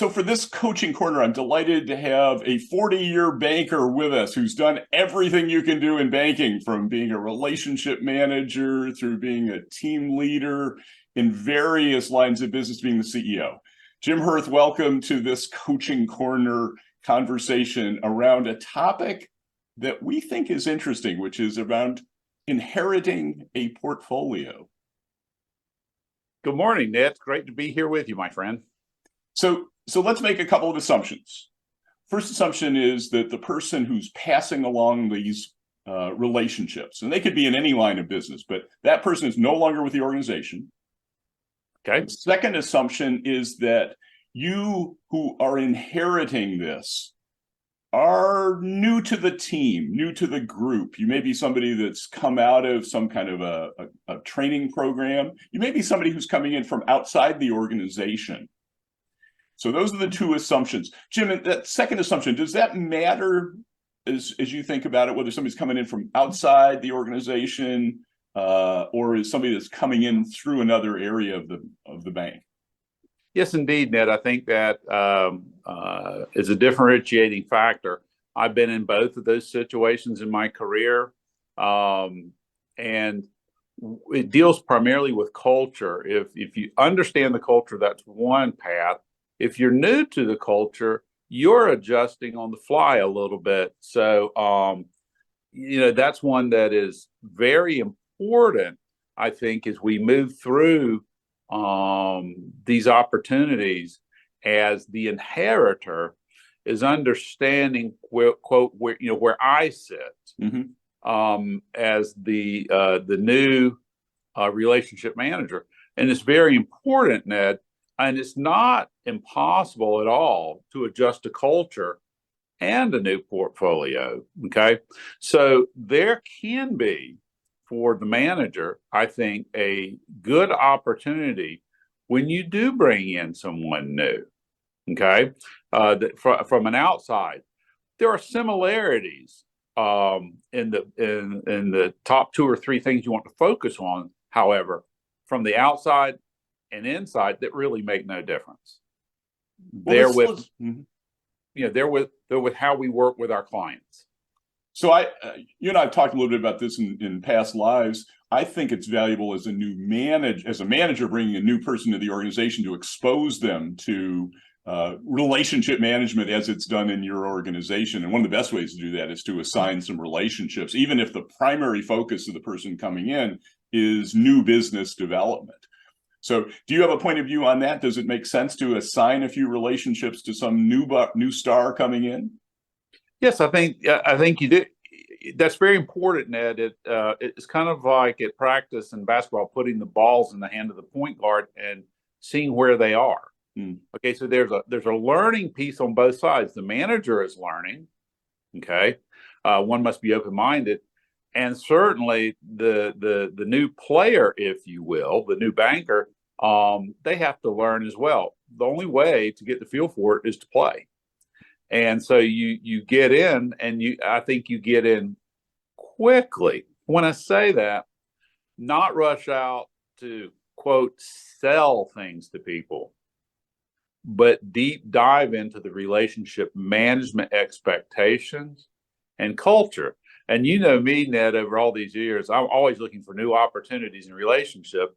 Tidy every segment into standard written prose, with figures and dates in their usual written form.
So for this coaching corner, I'm delighted to have a 40-year banker with us who's done everything you can do in banking, from being a relationship manager through being a team leader in various lines of business, being the CEO. Jim Huerth, welcome to this coaching corner conversation around a topic that we think is interesting, which is around inheriting a portfolio. Good morning, Ned. It's great to be here with you, my friend. So let's make a couple of assumptions. First assumption is that the person who's passing along these relationships, and they could be in any line of business, but that person is no longer with the organization. Okay. The second assumption is that you who are inheriting this are new to the team, new to the group. You may be somebody that's come out of some kind of a training program. You may be somebody who's coming in from outside the organization. So those are the two assumptions. Jim, that second assumption, does that matter as you think about it, whether somebody's coming in from outside the organization or is somebody that's coming in through another area of the bank? Yes, indeed, Ned. I think that is a differentiating factor. I've been in both of those situations in my career, and it deals primarily with culture. If you understand the culture, that's one path. If you're new to the culture, you're adjusting on the fly a little bit. So, that's one that is very important, I think, as we move through these opportunities, as the inheritor is understanding where I sit, as the new relationship manager. And it's very important, Ned. And it's not impossible at all to adjust a culture and a new portfolio. Okay. So there can be, for the manager, I think, a good opportunity when you do bring in someone new. Okay. From an outside, there are similarities in the top two or three things you want to focus on. However, from the outside and inside, that really make no difference. They're with how we work with our clients. So you and I have talked a little bit about this in past lives. I think it's valuable as a manager, bringing a new person to the organization to expose them to relationship management as it's done in your organization. And one of the best ways to do that is to assign some relationships, even if the primary focus of the person coming in is new business development. So do you have a point of view on that? Does it make sense to assign a few relationships to some new star coming in? Yes, I think you do. That's very important, Ned. It's kind of like at practice in basketball, putting the balls in the hand of the point guard and seeing where they are. Okay, so there's a learning piece on both sides. The manager is learning. Okay, one must be open-minded. And certainly the new player, if you will, the new banker, they have to learn as well. The only way to get the feel for it is to play. And so you get in, and I think you get in quickly. When I say that, not rush out to, quote, sell things to people, but deep dive into the relationship management expectations and culture. And you know me, Ned, over all these years, I'm always looking for new opportunities in relationship.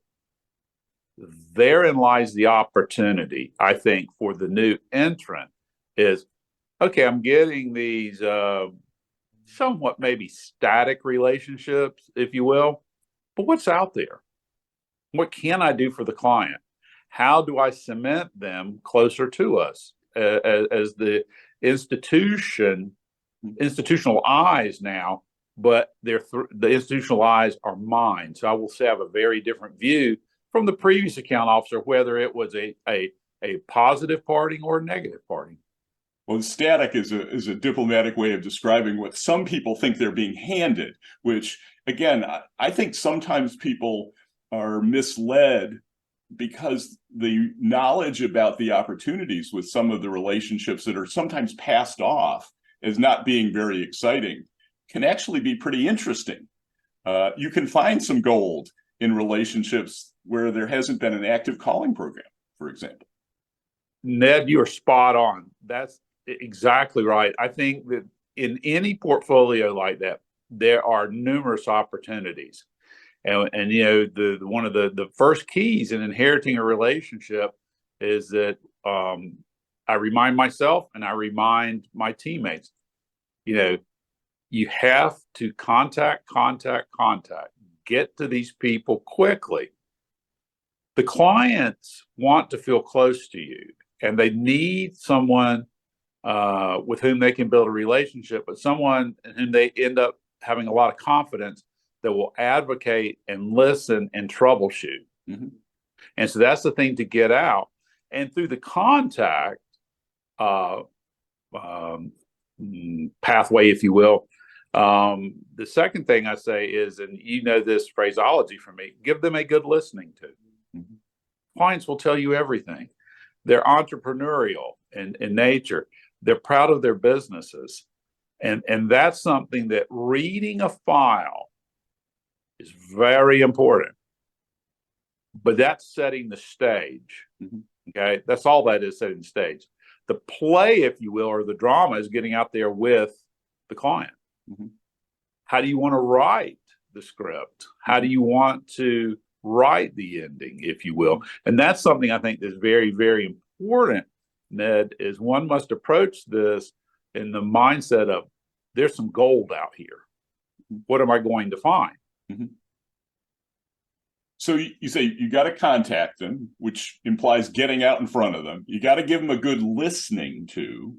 Therein lies the opportunity, I think, for the new entrant is, okay, I'm getting these somewhat maybe static relationships, if you will, but what's out there? What can I do for the client? How do I cement them closer to us as the institutional eyes now, but the institutional eyes are mine. So I will say I have a very different view from the previous account officer, whether it was a positive parting or a negative parting. Well, static is a diplomatic way of describing what some people think they're being handed, which, again, I think sometimes people are misled because the knowledge about the opportunities with some of the relationships that are sometimes passed off as not being very exciting can actually be pretty interesting. You can find some gold in relationships where there hasn't been an active calling program, for example. Ned, you are spot on. That's exactly right. I think that in any portfolio like that, there are numerous opportunities. And you know, one of the first keys in inheriting a relationship is that I remind myself and I remind my teammates, you know, you have to contact, get to these people quickly. The clients want to feel close to you and they need someone with whom they can build a relationship, but someone in whom they end up having a lot of confidence that will advocate and listen and troubleshoot. Mm-hmm. And so that's the thing to get out. And through the contact pathway, if you will, the second thing I say is, and you know this phraseology from me, give them a good listening to. Mm-hmm. Clients will tell you everything. They're entrepreneurial in nature. They're proud of their businesses. And that's something that reading a file is very important. But that's setting the stage. Mm-hmm. Okay. That's all that is, setting the stage. The play, if you will, or the drama is getting out there with the client. Mm-hmm. How do you want to write the script? How do you want to write the ending, if you will? And that's something I think that's very, very important, Ned, is one must approach this in the mindset of there's some gold out here. What am I going to find? Mm-hmm. So you say you got to contact them, which implies getting out in front of them. You got to give them a good listening to.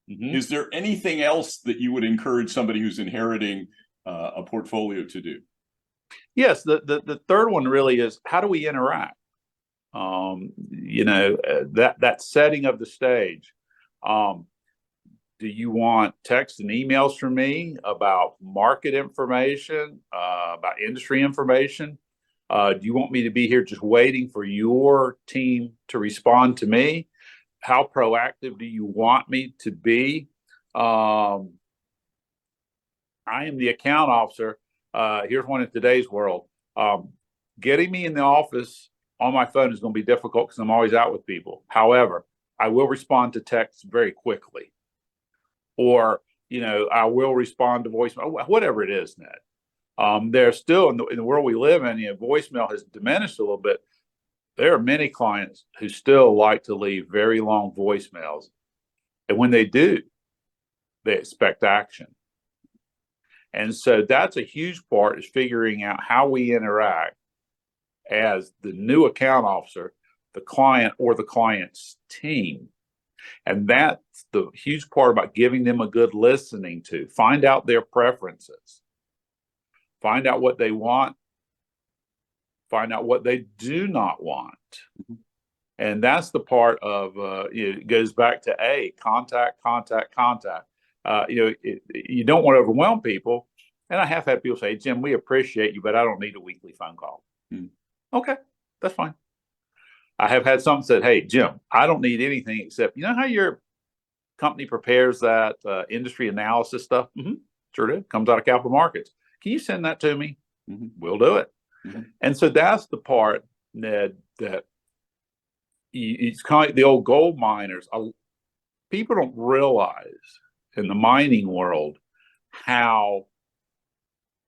Mm-hmm. Is there anything else that you would encourage somebody who's inheriting a portfolio to do? Yes, the third one really is, how do we interact? You know, that setting of the stage. Do you want text and emails from me about market information, about industry information? Do you want me to be here just waiting for your team to respond to me? How proactive do you want me to be? I am the account officer. Here's one in today's world. Getting me in the office on my phone is going to be difficult because I'm always out with people. However, I will respond to texts very quickly. Or, you know, I will respond to voicemail, whatever it is, Ned. There's still, in the world we live in, you know, voicemail has diminished a little bit. There are many clients who still like to leave very long voicemails. And when they do, they expect action. And so that's a huge part, is figuring out how we interact as the new account officer, the client, or the client's team. And that's the huge part about giving them a good listening to. Find out their preferences. Find out what they want. Find out what they do not want. Mm-hmm. And that's the part of, it goes back to contact. You know, you don't want to overwhelm people. And I have had people say, Jim, we appreciate you, but I don't need a weekly phone call. Mm-hmm. Okay, that's fine. I have had some said, hey, Jim, I don't need anything except, you know how your company prepares that industry analysis stuff? Mm-hmm. Sure do. Comes out of capital markets. Can you send that to me? Mm-hmm. We'll do it. Mm-hmm. And so that's the part, Ned, that it's kind of like the old gold miners. People don't realize in the mining world how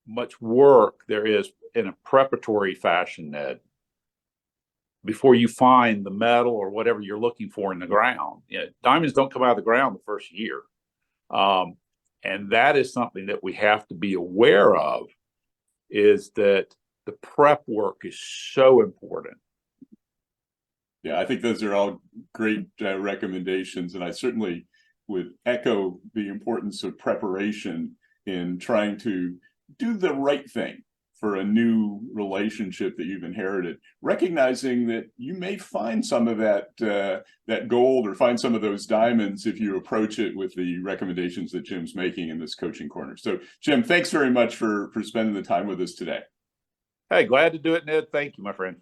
much work there is in a preparatory fashion, Ned, before you find the metal or whatever you're looking for in the ground. You know, diamonds don't come out of the ground the first year. And that is something that we have to be aware of, is that the prep work is so important. Yeah, I think those are all great recommendations. And I certainly would echo the importance of preparation in trying to do the right thing for a new relationship that you've inherited, recognizing that you may find some of that that gold, or find some of those diamonds if you approach it with the recommendations that Jim's making in this coaching corner. So Jim, thanks very much for spending the time with us today. Hey, glad to do it, Ned. Thank you, my friend.